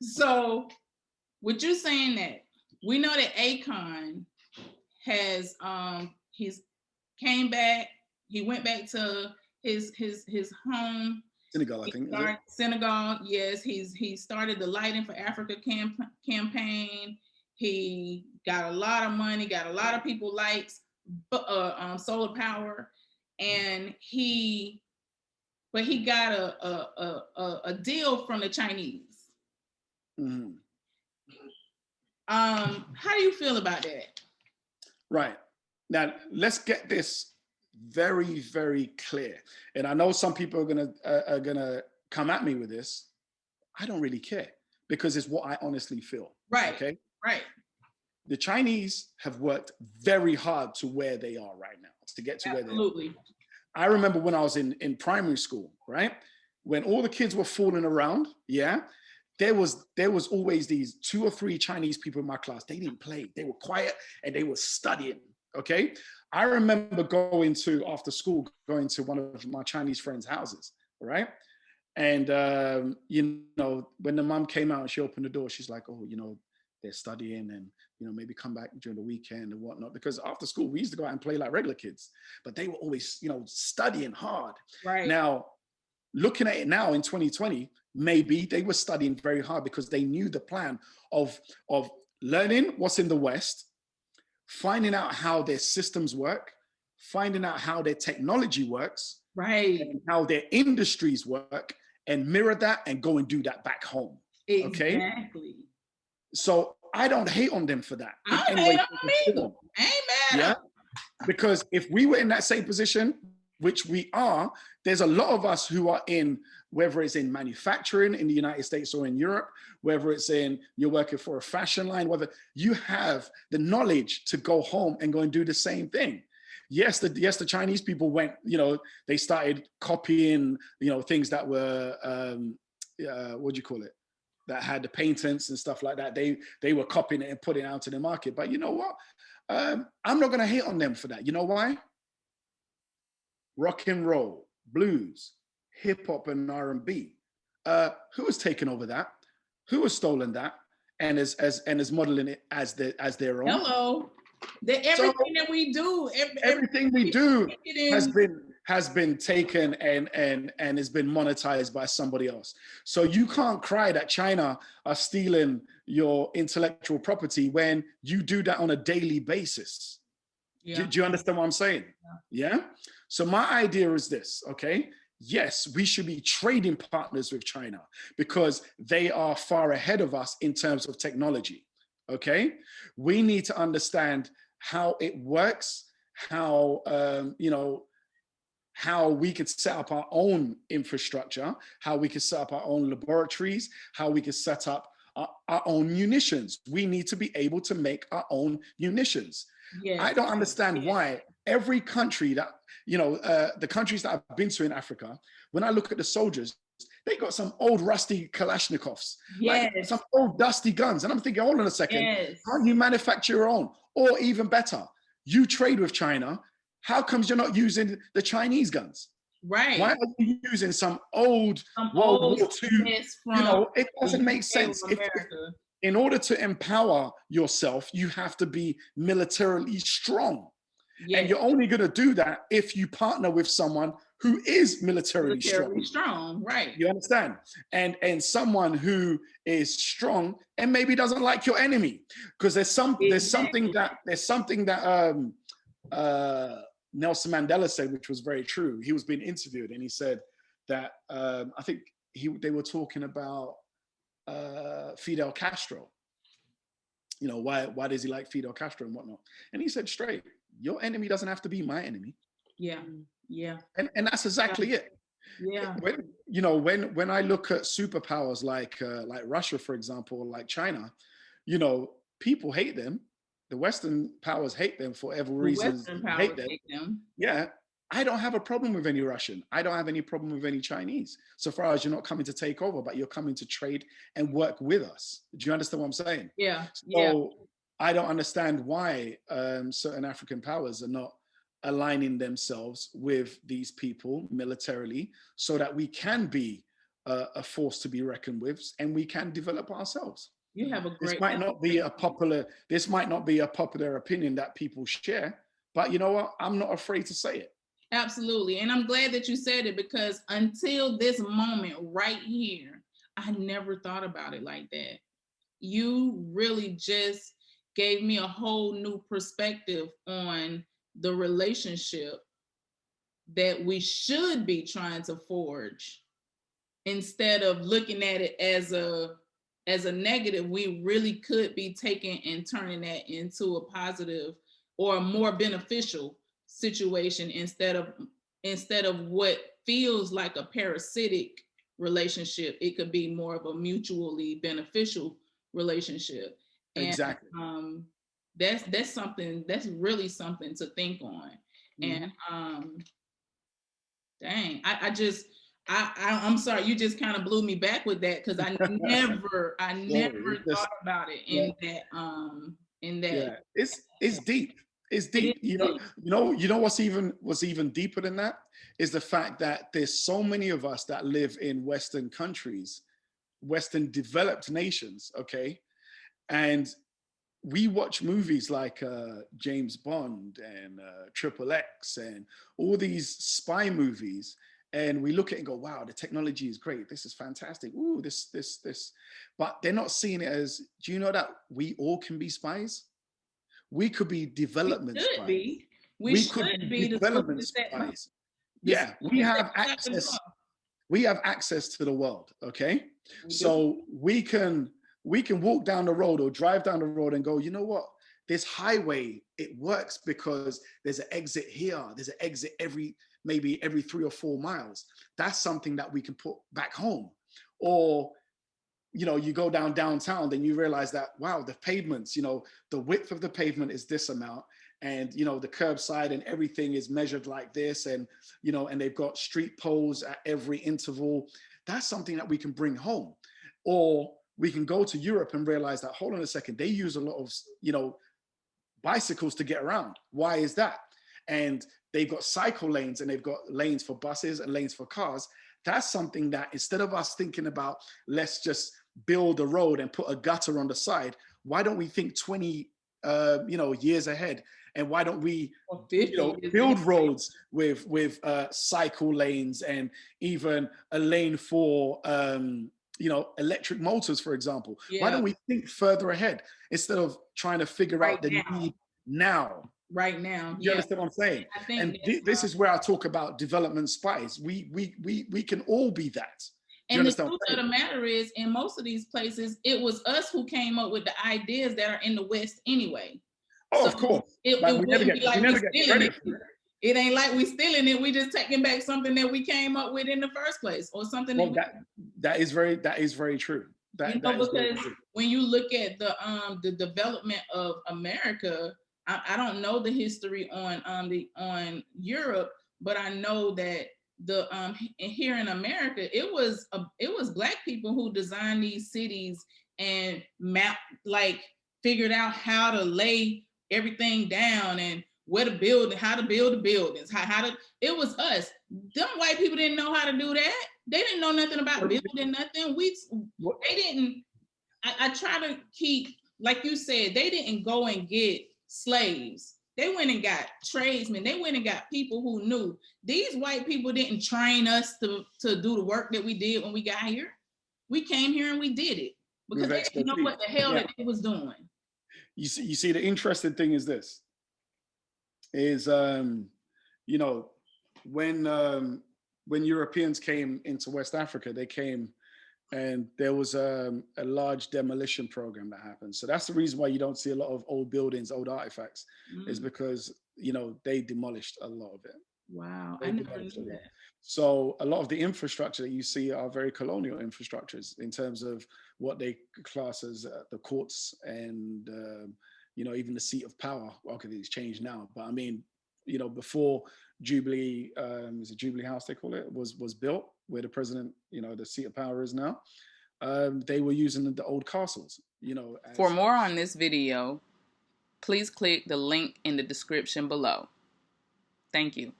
So, with you saying that, we know that Akon has he's came back. He went back to his home. Senegal, I He think, is it? started Senegal. Yes, he started the Lighting for Africa campaign. He got a lot of money, got a lot of people likes, solar power, and he got a deal from the Chinese. Mm-hmm. How do you feel about that? Right. Now, let's get this very, very clear. And I know some people are gonna come at me with this. I don't really care because it's what I honestly feel. Right. Okay. Right. The Chinese have worked very hard to where they are right now, to get to where they are. Absolutely. I remember when I was in primary school, right? When all the kids were fooling around, yeah, there was always these 2 or 3 Chinese people in my class. They didn't play. They were quiet and they were studying. Okay. I remember after school, going to one of my Chinese friends' houses, right? And when the mom came out and she opened the door, she's like, "Oh, they're studying, and maybe come back during the weekend and whatnot." Because after school, we used to go out and play like regular kids, but they were always, studying hard. Right. Now, looking at it now in 2020, maybe they were studying very hard because they knew the plan of learning what's in the West, finding out how their systems work, finding out how their technology works, right, and how their industries work, and mirror that and go and do that back home. Okay. Exactly. So I don't hate on them for that. I don't hate on them either. I ain't mad at them. Because if we were in that same position, which we are, there's a lot of us who are in, whether it's in manufacturing in the United States or in Europe, whether it's you're working for a fashion line, whether you have the knowledge to go home and go and do the same thing. Yes, the Chinese people went, they started copying, things that were, what do you call it? That had the patents and stuff like that. They were copying it and putting it out to the market. But you know what? I'm not going to hate on them for that. You know why? Rock and roll, blues, hip hop, and R&B. Who has taken over that? Who has stolen that and is modeling it as their own? Hello. Everything that we do, everything we do has been taken and has been monetized by somebody else. So you can't cry that China are stealing your intellectual property when you do that on a daily basis. Yeah. Do you understand what I'm saying? Yeah. So my idea is this, okay? Yes, we should be trading partners with China because they are far ahead of us in terms of technology. Okay. We need to understand how it works, how we could set up our own infrastructure, how we could set up our own laboratories, how we could set up our own munitions. We need to be able to make our own munitions. Yes. I don't understand why every country that, the countries that I've been to in Africa, when I look at the soldiers, they got some old rusty Kalashnikovs, like some old dusty guns. And I'm thinking, hold on a second, can't you manufacture your own? Or even better, you trade with China. How comes you're not using the Chinese guns? Right. Why are you using some old World War II? It doesn't make sense. In order to empower yourself, you have to be militarily strong. Yes. And you're only going to do that if you partner with someone who is militarily strong. Right. You understand? And someone who is strong and maybe doesn't like your enemy. Because there's something that Nelson Mandela said, which was very true. He was being interviewed and he said that I think they were talking about Fidel Castro. Why does he like Fidel Castro and whatnot? And he said straight, your enemy doesn't have to be my enemy. Yeah. Yeah. And that's exactly it. Yeah. When I look at superpowers like Russia, for example, like China, people hate them. The Western powers hate them for whatever reasons. Hate them. Yeah. I don't have a problem with any Russian. I don't have any problem with any Chinese. So far as you're not coming to take over, but you're coming to trade and work with us. Do you understand what I'm saying? Yeah. So I don't understand why certain African powers are not aligning themselves with these people militarily so that we can be a force to be reckoned with, and we can develop ourselves. You have a This great. might not be a popular. This might not be a popular opinion that people share, but you know what? I'm not afraid to say it. Absolutely. And I'm glad that you said it, because until this moment right here, I never thought about it like that. You really just gave me a whole new perspective on the relationship that we should be trying to forge, instead of looking at it as a negative. We really could be taking and turning that into a positive or a more beneficial situation, instead of what feels like a parasitic relationship. It could be more of a mutually beneficial relationship. And Exactly. that's something, that's really something to think on. Mm-hmm. And dang, I'm sorry, you just kind of blew me back with that, because I never Just, thought about it yeah, in that. yeah. It's deep. It's It is deep. deep. You know what's even deeper than that is the fact that there's so many of us that live in Western countries, Western developed nations, okay? And we watch movies like James Bond and Triple X and all these spy movies, and we look at it and go, "Wow, the technology is great. This is fantastic. Ooh, this." But they're not seeing it as, do you know that we all can be spies? We could be We development should spies. be. We We could should be be development spies. the Yeah, we soldiers that have we got to access. draw. We have access to the world. Okay, We do. so we can walk down the road or drive down the road and go, you know what? This highway, it works because there's an exit here. There's an exit maybe every 3 or 4 miles. That's something that we can put back home. Or you go downtown, then you realize that, wow, the pavements, the width of the pavement is this amount, and the curbside and everything is measured like this, and they've got street poles at every interval. That's something that we can bring home. Or we can go to Europe and realize that, hold on a second, they use a lot of bicycles to get around. Why is that? And they've got cycle lanes, and they've got lanes for buses and lanes for cars. That's something that, instead of us thinking about, let's just build a road and put a gutter on the side, why don't we think 20 years ahead? And why don't we Or 50 years build ahead. roads with cycle lanes, and even a lane for electric motors, for example? Why Yeah, don't we think further ahead instead of trying to figure right out the now. need now? Right now. You Yeah. understand what I'm saying? I think And that's this is where I talk about development spies. We can all be that. Do you and the understand truth what I'm of saying? the matter is, in most of these places, it was us who came up with the ideas that are in the West anyway. Oh, So of course. it But we never wouldn't get be we like we never get stealing credit it. for it. It ain't like we stealing it. We just taking back something that we came up with in the first place, or something that Well, that is very true. That is very because true. when you look at the development of America, I don't know the history on Europe, but I know that here in America, it was Black people who designed these cities and map like figured out how to lay everything down and where to build, how to build the buildings, how to. It was us. Them white people didn't know how to do that. They didn't know nothing about building nothing. They didn't. I try to keep, like you said, they didn't go and get slaves. They went and got tradesmen. They went and got people who knew. These white people didn't train us to do the work that we did when we got here. We came here and we did it because with they didn't know expertise. what the hell Yeah. that they was doing. You see, the interesting thing is this is you know when Europeans came into West Africa, they came and there was a large demolition program that happened. So that's the reason why you don't see a lot of old buildings, old artifacts, is because they demolished a lot of it. Wow, I They never demolished a knew lot. that. So a lot of the infrastructure that you see are very colonial infrastructures in terms of what they class as the courts and even the seat of power. Well, okay, it's changed now, but I mean, before Jubilee, is it Jubilee House they call it, was built, where the president, the seat of power is now. They were using the old castles, For more on this video, please click the link in the description below. Thank you.